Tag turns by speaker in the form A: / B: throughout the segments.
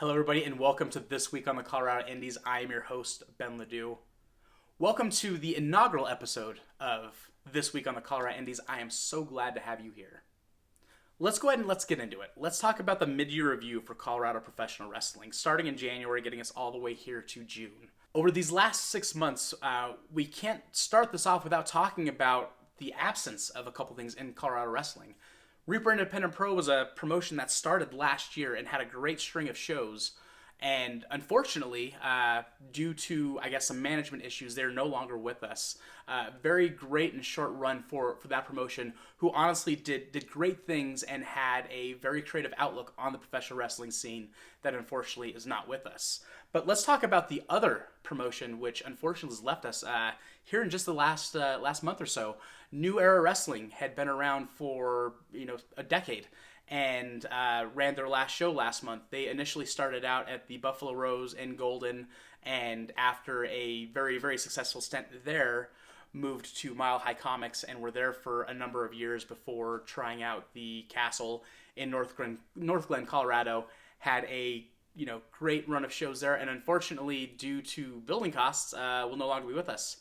A: Hello, everybody, and welcome to This Week on the Colorado Indies. I am your host, Ben Ledoux. Welcome to the inaugural episode of This Week on the Colorado Indies. I am so glad to have you here. Let's go ahead and let's get into it. Let's talk about the mid-year review for Colorado professional wrestling, starting in January, getting us all the way here to June. Over these last 6 months, we can't start this off without talking about the absence of a couple things in Colorado wrestling. Reaper Independent Pro was a promotion that started last year and had a great string of shows. And unfortunately, due to, some management issues, they're no longer with us. Very great and short run for that promotion, who honestly did great things and had a very creative outlook on the professional wrestling scene that unfortunately is not with us. But let's talk about the other promotion, which unfortunately has left us here in just the last month or so. New Era Wrestling had been around for a decade and ran their last show last month. They initially started out at the Buffalo Rose in Golden, and after a very, very successful stint there, moved to Mile High Comics and were there for a number of years before trying out the Castle in North Glen, Colorado. Had a great run of shows there, and unfortunately, due to building costs, will no longer be with us.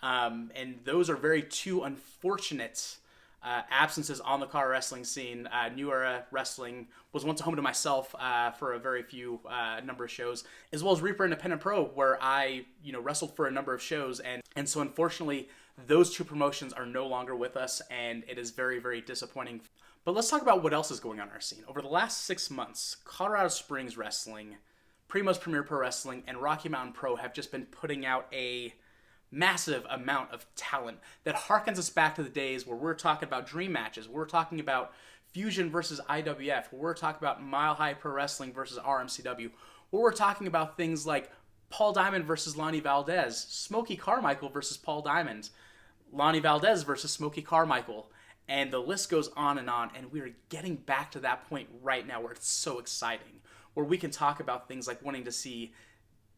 A: And those are two unfortunate absences on the Colorado wrestling scene. New Era Wrestling was once a home to myself for a very few number of shows, as well as Reaper Independent Pro, where I wrestled for a number of shows, and so unfortunately those two promotions are no longer with us, and it is very, very disappointing. But let's talk about what else is going on in our scene. Over the last 6 months, Colorado Springs Wrestling, Primo's Premier Pro Wrestling, and Rocky Mountain Pro have just been putting out a massive amount of talent that harkens us back to the days where we're talking about dream matches, we're talking about Fusion versus IWF, where we're talking about Mile High Pro Wrestling versus RMCW, where we're talking about things like Paul Diamond versus Lonnie Valdez, Smokey Carmichael versus Paul Diamond, Lonnie Valdez versus Smokey Carmichael, and the list goes on, and we're getting back to that point right now where it's so exciting, where we can talk about things like wanting to see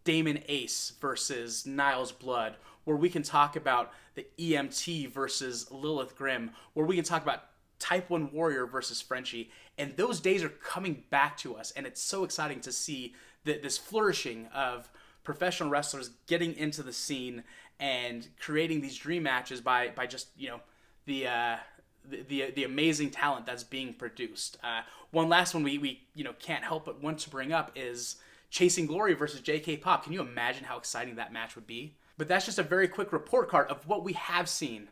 A: Damon Ace versus Niles Blood, where we can talk about the EMT versus Lilith Grimm, where we can talk about Type 1 Warrior versus Frenchie, and those days are coming back to us, and it's so exciting to see this flourishing of professional wrestlers getting into the scene and creating these dream matches by just the amazing talent that's being produced. One last one we can't help but want to bring up is Chasing Glory versus JK Pop. Can you imagine how exciting that match would be? But that's just a very quick report card of what we have seen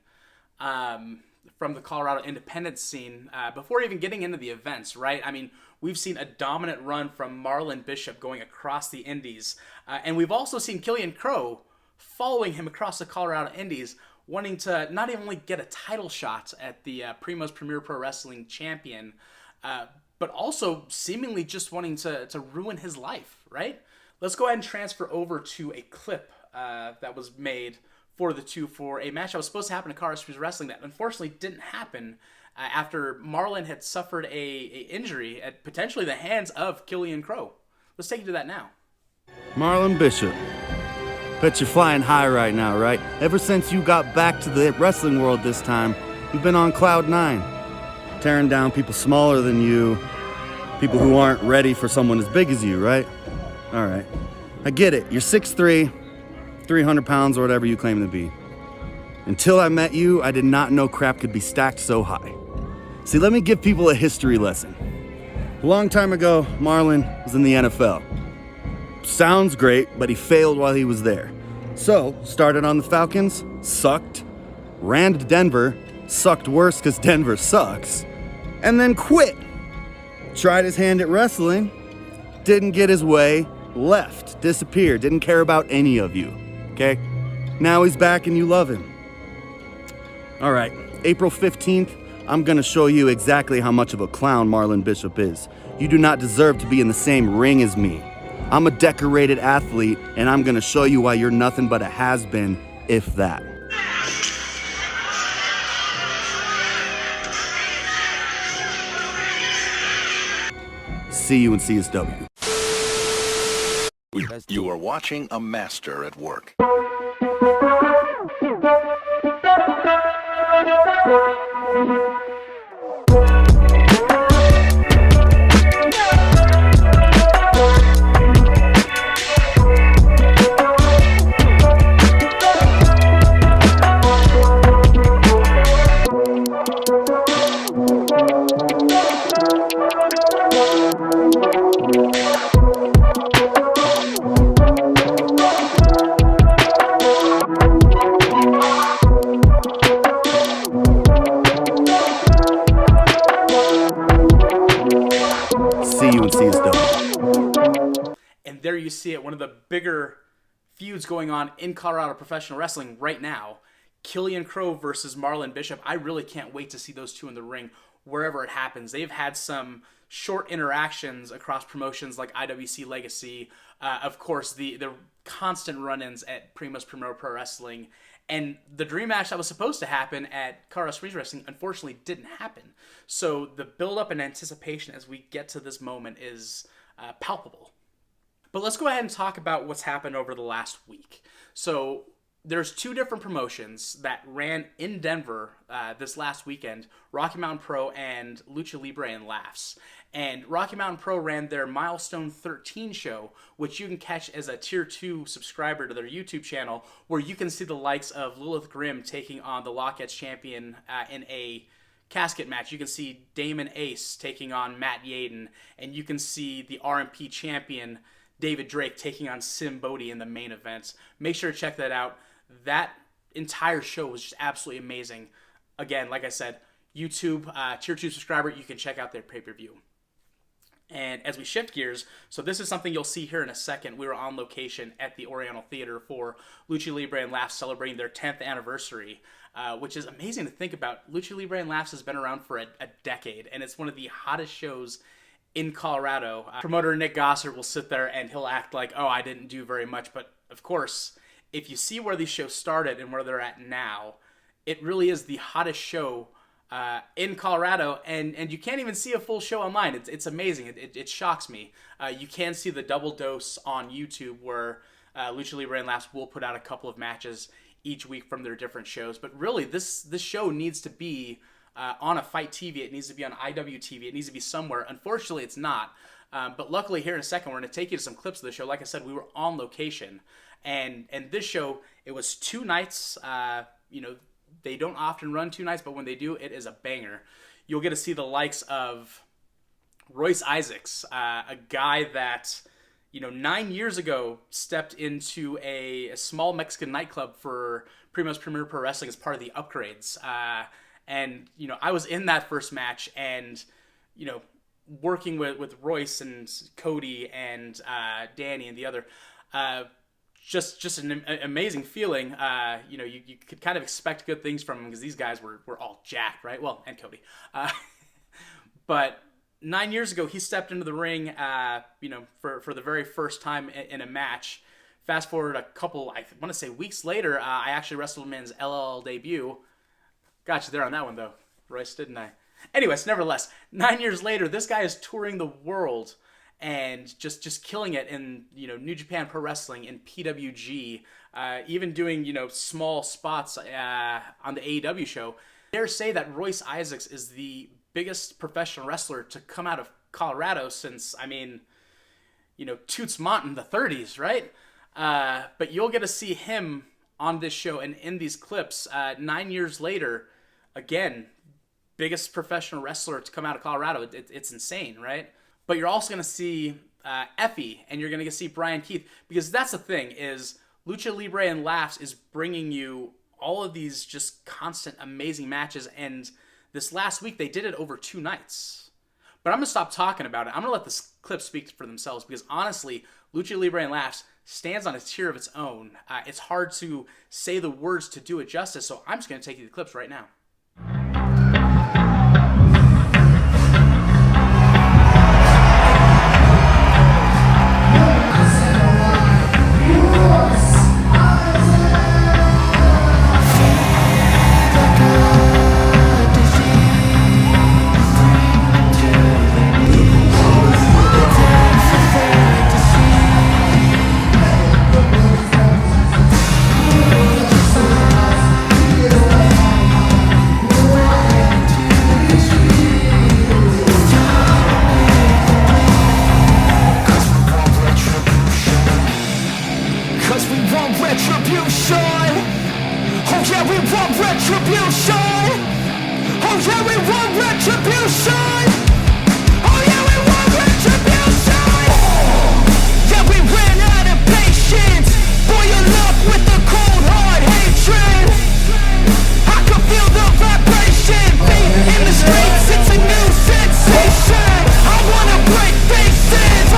A: from the Colorado independent scene before even getting into the events, right? I mean, we've seen a dominant run from Marlon Bishop going across the Indies. And we've also seen Killian Crow following him across the Colorado Indies, wanting to not only get a title shot at the Primo's Premier Pro Wrestling champion, but also seemingly just wanting to ruin his life, right? Let's go ahead and transfer over to a clip that was made for the two for a match that was supposed to happen at Colorado Springs Wrestling that unfortunately didn't happen after Marlon had suffered a injury at potentially the hands of Killian Crow. Let's take you to that now.
B: Marlon Bishop. Bet you're flying high right now, right? Ever since you got back to the wrestling world this time, you've been on cloud 9. Tearing down people smaller than you, people who aren't ready for someone as big as you, right? All right. I get it. You're 6'3", 300 pounds or whatever you claim to be. Until I met you, I did not know crap could be stacked so high. See, let me give people a history lesson. A long time ago, Marlon was in the NFL. Sounds great, but he failed while he was there. So, started on the Falcons, sucked, ran to Denver, sucked worse because Denver sucks, and then quit. Tried his hand at wrestling, didn't get his way, left, disappeared, didn't care about any of you. Okay? Now he's back and you love him. All right, April 15th, I'm gonna show you exactly how much of a clown Marlon Bishop is. You do not deserve to be in the same ring as me. I'm a decorated athlete, and I'm gonna show you why you're nothing but a has-been, if that. See you in CSW.
C: You are watching a master at work.
A: And there you see it, one of the bigger feuds going on in Colorado professional wrestling right now. Killian Crow versus Marlon Bishop. I really can't wait to see those two in the ring wherever it happens. They've had some short interactions across promotions like IWC Legacy. Of course, the constant run-ins at Primus Premier Pro Wrestling. And the dream match that was supposed to happen at Colorado Springs Wrestling unfortunately didn't happen. So the build-up and anticipation as we get to this moment is palpable. But let's go ahead and talk about what's happened over the last week. So there's two different promotions that ran in Denver this last weekend, Rocky Mountain Pro and Lucha Libre and Laughs. And Rocky Mountain Pro ran their Milestone 13 show, which you can catch as a Tier 2 subscriber to their YouTube channel, where you can see the likes of Lilith Grimm taking on the Lockettes champion in a casket match. You can see Damon Ace taking on Matt Yaden, and you can see the RMP champion David Drake taking on Sim Bodie in the main event. Make sure to check that out. That entire show was just absolutely amazing. Again, like I said, YouTube, Tier 2 subscriber, you can check out their pay-per-view. And as we shift gears, so this is something you'll see here in a second. We were on location at the Oriental Theater for Lucha Libre and Laughs celebrating their 10th anniversary, which is amazing to think about. Lucha Libre and Laughs has been around for a decade, and it's one of the hottest shows in Colorado. Promoter Nick Gossert will sit there and he'll act like, oh, I didn't do very much. But of course, if you see where these shows started and where they're at now, it really is the hottest show in Colorado, and you can't even see a full show online. It's amazing. It shocks me. You can see the double dose on YouTube where Lucha Libre and Laughs will put out a couple of matches each week from their different shows. But really, this show needs to be on a Fight TV. It needs to be on IWTV. It needs to be somewhere. Unfortunately, it's not. But luckily, here in a second, we're going to take you to some clips of the show. Like I said, we were on location, and this show, it was 2 nights. They don't often run 2 nights, but when they do, it is a banger. You'll get to see the likes of Royce Isaacs, a guy that 9 years ago stepped into a small Mexican nightclub for Primus Premier Pro Wrestling as part of the upgrades. And I was in that first match, and working with Royce and Cody and Danny and the other, just an amazing feeling. You could kind of expect good things from them because these guys were all jacked, right? Well, and Cody. But 9 years ago, he stepped into the ring, for the very first time in a match. Fast forward a couple, I want to say weeks later, I actually wrestled him in his LLL debut. Got you there on that one, though, Royce, didn't I? Anyways, nevertheless, 9 years later, this guy is touring the world and just killing it in New Japan Pro Wrestling, in PWG, even doing small spots on the AEW show. I dare say that Royce Isaacs is the biggest professional wrestler to come out of Colorado since Toots Mont in the 30s, right? But you'll get to see him on this show and in these clips 9 years later. Again, biggest professional wrestler to come out of Colorado. It's insane, right? But you're also going to see Effie, and you're going to see Brian Keith, because that's the thing, is Lucha Libre and Laughs is bringing you all of these just constant amazing matches, and this last week they did it over 2 nights. But I'm going to stop talking about it. I'm going to let this clip speak for themselves, because honestly, Lucha Libre and Laughs stands on a tier of its own. It's hard to say the words to do it justice, so I'm just going to take you to the clips right now.
D: In the streets, it's a new sensation. I wanna break faces.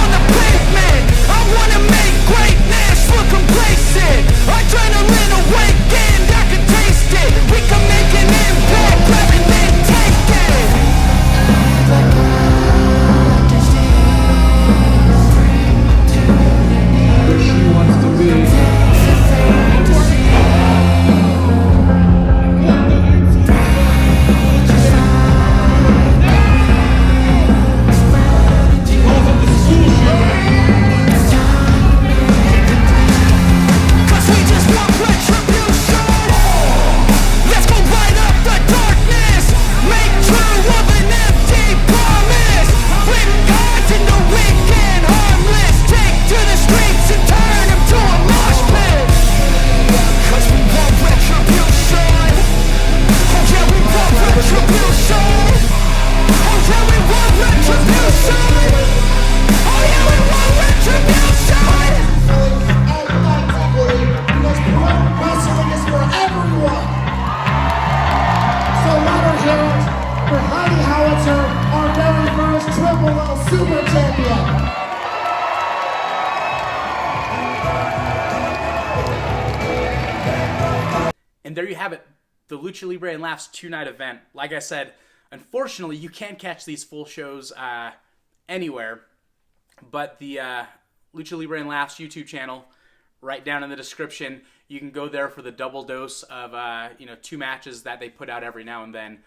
A: And there you have it, the Lucha Libre and Laughs 2-night event. Like I said, unfortunately, you can't catch these full shows anywhere, but the Lucha Libre and Laughs YouTube channel, right down in the description, you can go there for the double dose of 2 matches that they put out every now and then.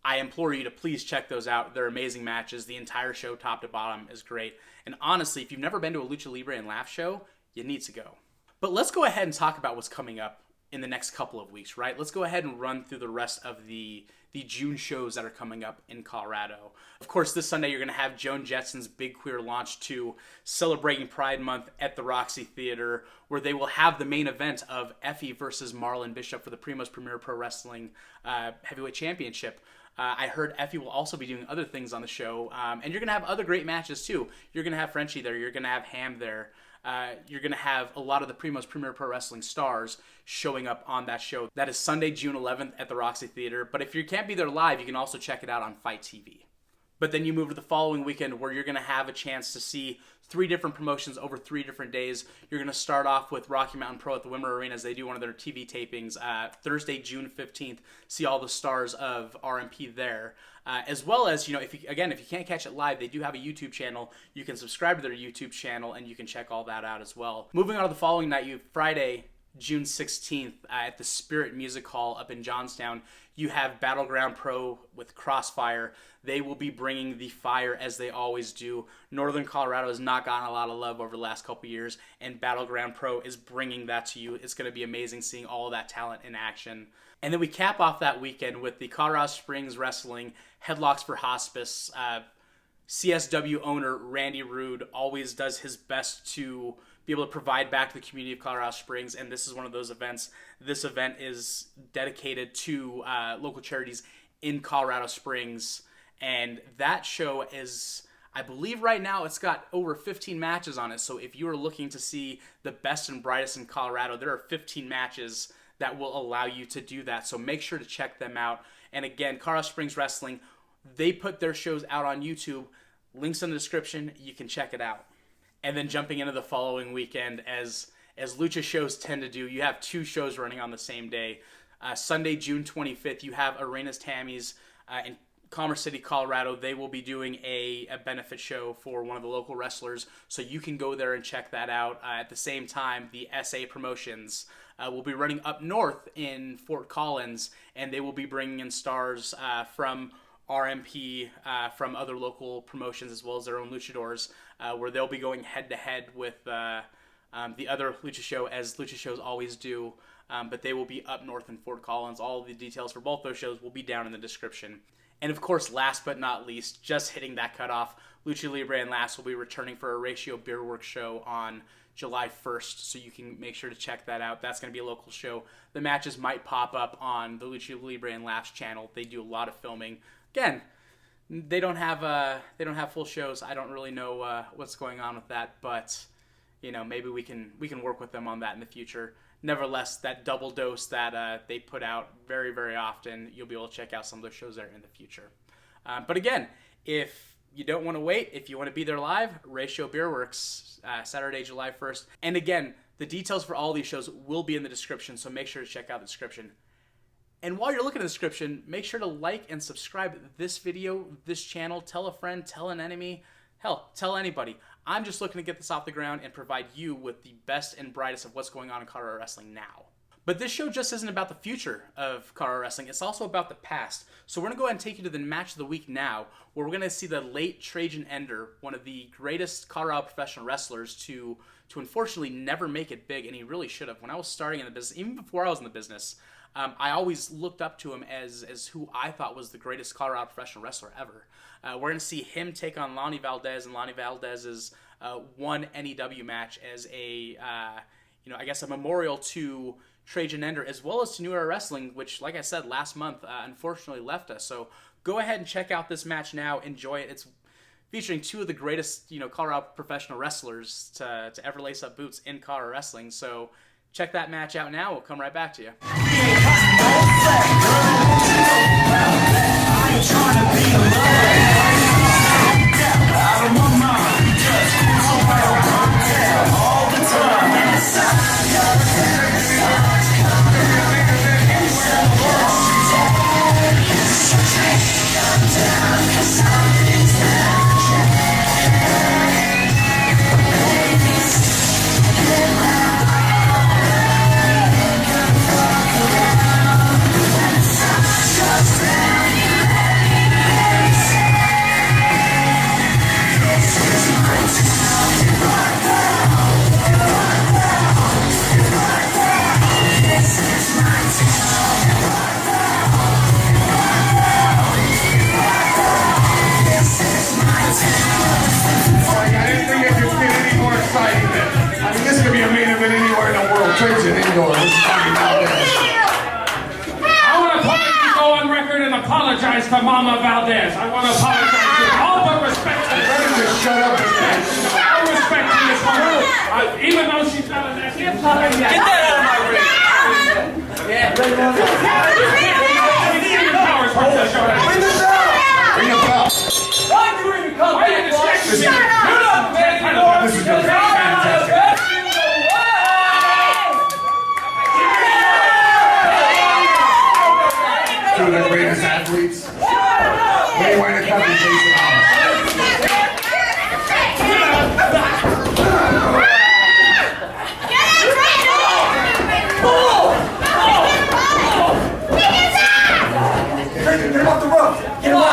A: I implore you to please check those out. They're amazing matches. The entire show, top to bottom, is great. And honestly, if you've never been to a Lucha Libre and Laugh show, you need to go. But let's go ahead and talk about what's coming up in the next couple of weeks, right? Let's go ahead and run through the rest of the June shows that are coming up in Colorado. Of course, this Sunday you're going to have Joan Jettson's Big Queer Launch 2, celebrating Pride Month at the Roxy Theater, where they will have the main event of Effie versus Marlon Bishop for the Primo's Premier Pro Wrestling Heavyweight Championship. I heard Effie will also be doing other things on the show, and you're going to have other great matches too. You're going to have Frenchie there, you're going to have Ham there. You're going to have a lot of the Primo's Premier Pro Wrestling stars showing up on that show. That is Sunday, June 11th at the Roxy Theater. But if you can't be there live, you can also check it out on Fight TV. But then you move to the following weekend where you're going to have a chance to see 3 different promotions over 3 different days. You're going to start off with Rocky Mountain Pro at the Wimmer Arena as they do one of their TV tapings. Thursday, June 15th, see all the stars of RMP there. As well as, if you can't catch it live, they do have a YouTube channel. You can subscribe to their YouTube channel, and you can check all that out as well. Moving on to the following night, you have Friday, June 16th at the Spirit Music Hall up in Johnstown. You have Battleground Pro with Crossfire. They will be bringing the fire as they always do. Northern Colorado has not gotten a lot of love over the last couple years, and Battleground Pro is bringing that to you. It's going to be amazing seeing all of that talent in action. And then we cap off that weekend with the Colorado Springs Wrestling Headlocks for Hospice. CSW owner Randy Rude always does his best to be able to provide back to the community of Colorado Springs, and this is one of those events. This event is dedicated to local charities in Colorado Springs, and that show is, I believe right now, it's got over 15 matches on it. So if you are looking to see the best and brightest in Colorado, there are 15 matches that will allow you to do that. So make sure to check them out. And again, Colorado Springs Wrestling, they put their shows out on YouTube. Links in the description. You can check it out. And then jumping into the following weekend, as Lucha shows tend to do, you have 2 shows running on the same day. Sunday, June 25th, you have Arenas Tammy's in Commerce City, Colorado. They will be doing a benefit show for one of the local wrestlers, so you can go there and check that out. At the same time, the SA Promotions will be running up north in Fort Collins, and they will be bringing in stars from RMP, from other local promotions, as well as their own luchadors, where they'll be going head-to-head with the other lucha show, as lucha shows always do, but they will be up north in Fort Collins. All of the details for both those shows will be down in the description. And of course, last but not least, just hitting that cutoff, Lucha Libre and Laughs will be returning for a Ratio Beer Works show on July 1st, so you can make sure to check that out. That's going to be a local show. The matches might pop up on the Lucha Libre and Laughs channel. They do a lot of filming. Again, they don't have full shows. I don't really know what's going on with that, but maybe we can work with them on that in the future. Nevertheless, that double dose that they put out very, very often, you'll be able to check out some of those shows there in the future. But again, if you don't want to wait, if you want to be there live, Ratio Beer Works, Saturday, July 1st. And again, the details for all these shows will be in the description, so make sure to check out the description. And while you're looking at the description, make sure to like and subscribe this video, this channel. Tell a friend, tell an enemy, hell, tell anybody. I'm just looking to get this off the ground and provide you with the best and brightest of what's going on in Colorado wrestling now. But this show just isn't about the future of Colorado wrestling. It's also about the past. So we're going to go ahead and take you to the match of the week now, where we're going to see the late Trajan Ender, one of the greatest Colorado professional wrestlers to unfortunately never make it big, and he really should have. When I was starting in the business, even before I was in the business, I always looked up to him as who I thought was the greatest Colorado professional wrestler ever. We're going to see him take on Lonnie Valdez, and Lonnie Valdez's one NEW match as a memorial to Trajan Ender, as well as to New Era Wrestling, which, like I said, last month, unfortunately left us. So go ahead and check out this match now. Enjoy it. It's featuring 2 of the greatest, Colorado professional wrestlers to ever lace up boots in Colorado wrestling. So check that match out now. We'll come right back to you.
D: Trajan indoors.
E: I want to publicly go on record and apologize to Mama Valdez. I want to apologize with all but respect to this woman.
D: Just shut up, man.
E: All respect to this woman. Even though she's not an asset. Get that out of my ring. Yeah. Bring the powers for the show.
D: Bring the bell. Bring the bell.
E: Why do you even come back? Shut up, man.
D: This is just fantastic. Two of the greatest athletes. Anywhere in the country, facing ours. Get him off the rope. Get him off.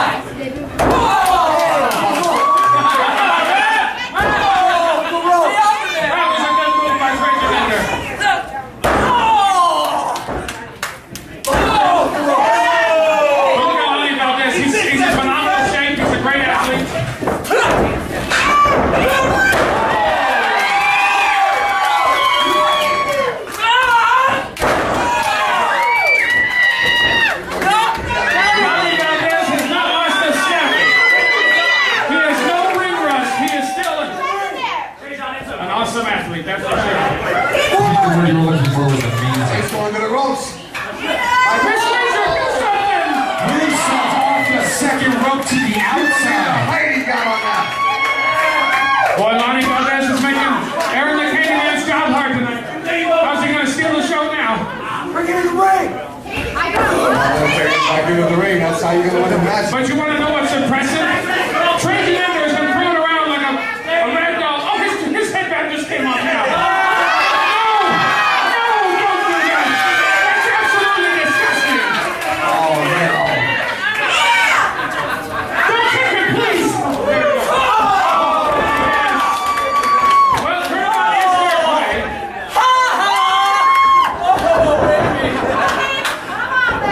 D: That's how you're going to win a match.
E: But you want to know what's impressive? Trajan Ender has been thrown around like a rag doll. Oh, his headband just came off now. No, don't do that. That's absolutely disgusting.
D: Oh, no.
E: Don't kick it, please. Well, turn on is their way.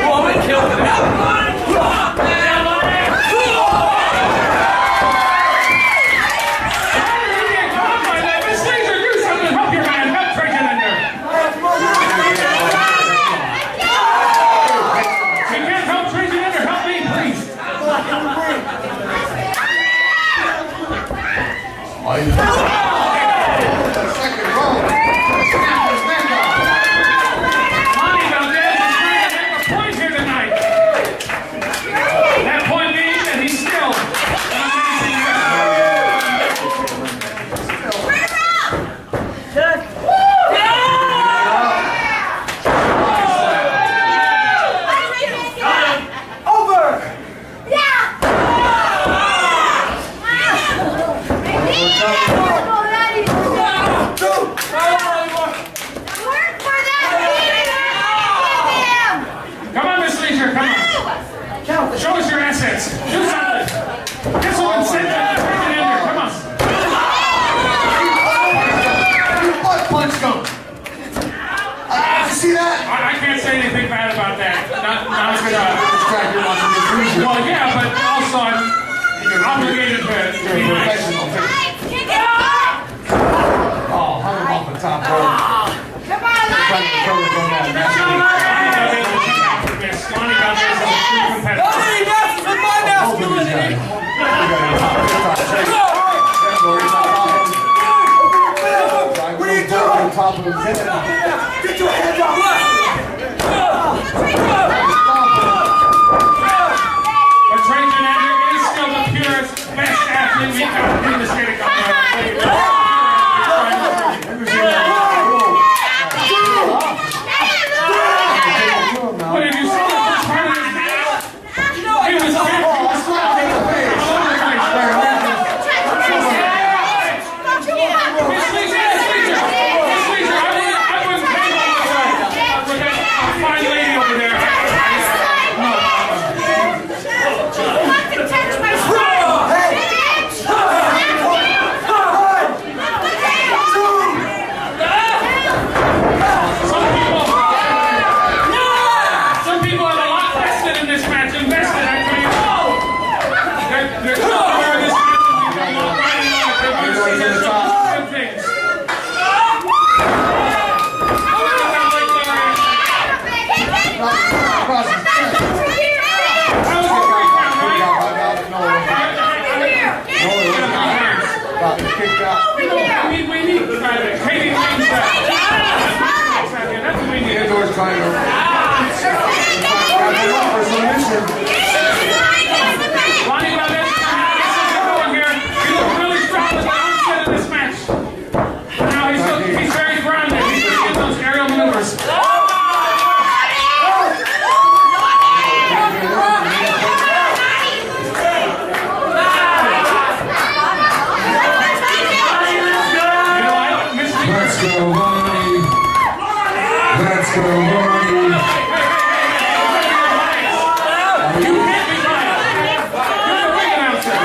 E: Woman killed him. Show us your assets. Do something. Get someone sent that Trajan Ender. Come on.
D: What punch go? See that?
E: I can't say anything bad about that. Not well, yeah, but also I'm obligated to be nice.
D: Oh, hung him off the top rope.
F: Come on,
E: Lonnie Valdez is a true competitor.
F: Nobody messes with my masculinity!
D: What are you doing? Top of his head.
F: Get your hands off!
E: But Trajan Ender is still the purest, best athlete we've got in the state of Colorado. What have you seen? He was
D: trying to grab him up for submission.
E: Lonnie Valdez, going here. He looked really strong at the onset of this match. Now he's very grounded. He's just getting those aerial maneuvers.
D: Let's go, Lonnie.
E: You can't be quiet. You're the ring announcer.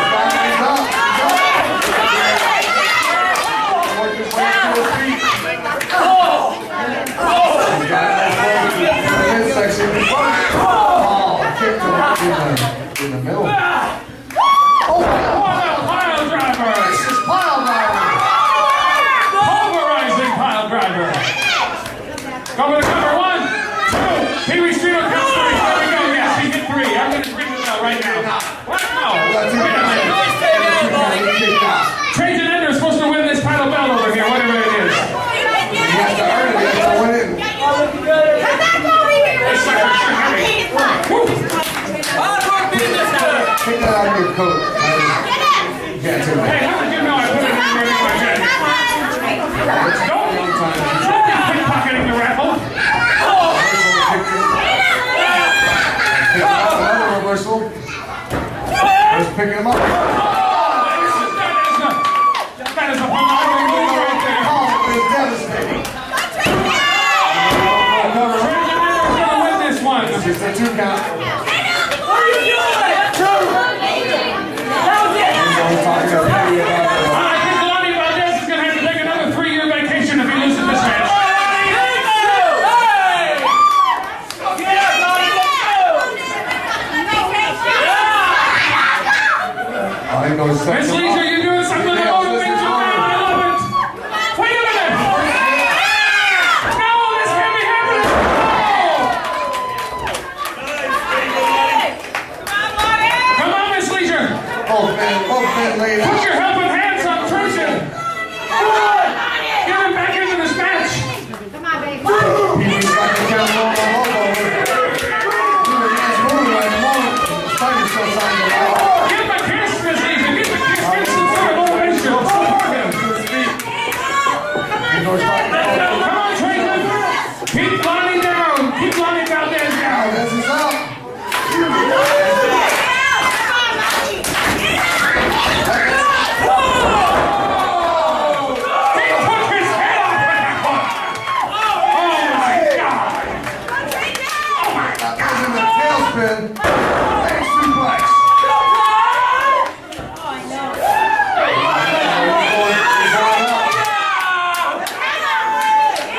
D: In the middle.
E: What a pile driver.
D: This is pile driver.
E: Pulverizing pile driver. Go to cover 1, 2. Pee Wee Street counts 3. There we go. Yes, he hit 3. I'm going to bring this out right now. What? No. Wait a minute. Trajan Ender is supposed to win this title belt over here, whatever it is.
D: You have to earn it. You have to win it. Take that out of your coat. You can't do that.
E: Hey, how did you know I put it in my jacket? Don't be pickpocketing the raffle.
D: Another reversal. Let's pick him up.
E: That is a phenomenal move right there.
D: Oh, it's devastating.
E: Trajan Ender is going to win this one.
D: It's just a 2 count.
E: I think Lonnie Valdez is going to have to take another 3-year vacation if he loses this match. Miss Leisure, you're doing something to motivate you now. I love it. Wait a minute. No, this can't be happening. No. Come on, Miss Leisure.
D: Both men laid
E: Put
D: out.
E: your helping hands on Trajan. Get him back into this match.
D: He's got the camera on the logo. Doing a nice move right at the moment. The fighter's still trying to get out.
E: Give him a kiss, Miss Leisure. Give him a kiss. Get some sort of motivation. Support him.
D: He goes back.
E: Come on, Trajan. Keep Lonnie down. Keep Lonnie Valdez down.
D: This is out.
E: He took his head off with that one. Oh, my God.
D: That was in the tailspin. Big suplex.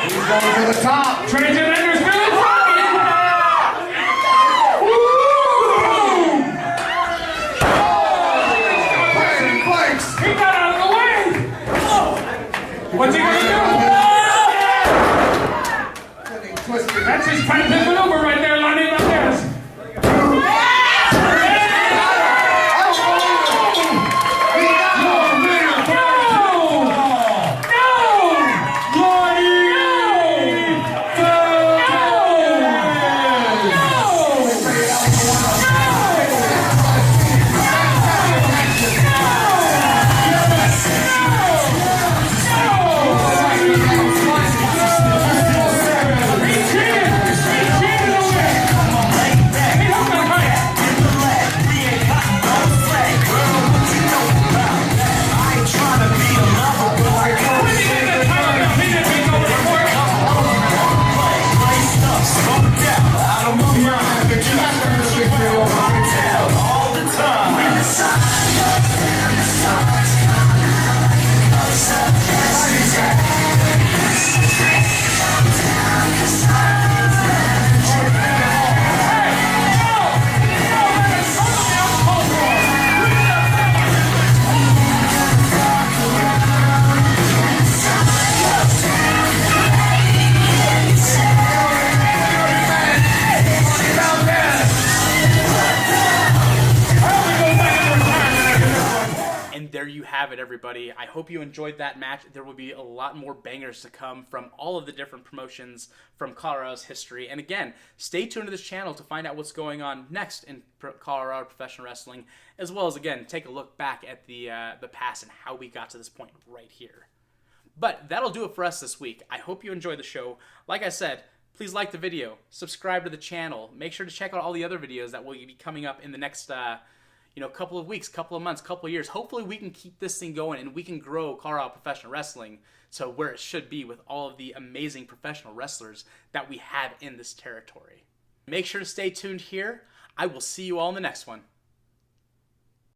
D: He's going to the top.
E: Trajan Ender's really fighting.
D: Planks.
E: He got out of the way. What's he going to do?
D: Getting twisted.
E: That's his patented maneuver right there, Lonnie Valdez. He cheated
A: it, everybody. I hope you enjoyed that match. There will be a lot more bangers to come from all of the different promotions from Colorado's history. And again, stay tuned to this channel to find out what's going on next in Colorado professional wrestling, as well as, again, take a look back at the past and how we got to this point right here. But that'll do it for us this week. I hope you enjoyed the show. Like I said, please like the video, subscribe to the channel, make sure to check out all the other videos that will be coming up in the next couple of weeks, couple of months, couple of years. Hopefully we can keep this thing going and we can grow Colorado professional wrestling to where it should be with all of the amazing professional wrestlers that we have in this territory. Make sure to stay tuned here. I will see you all in the next one.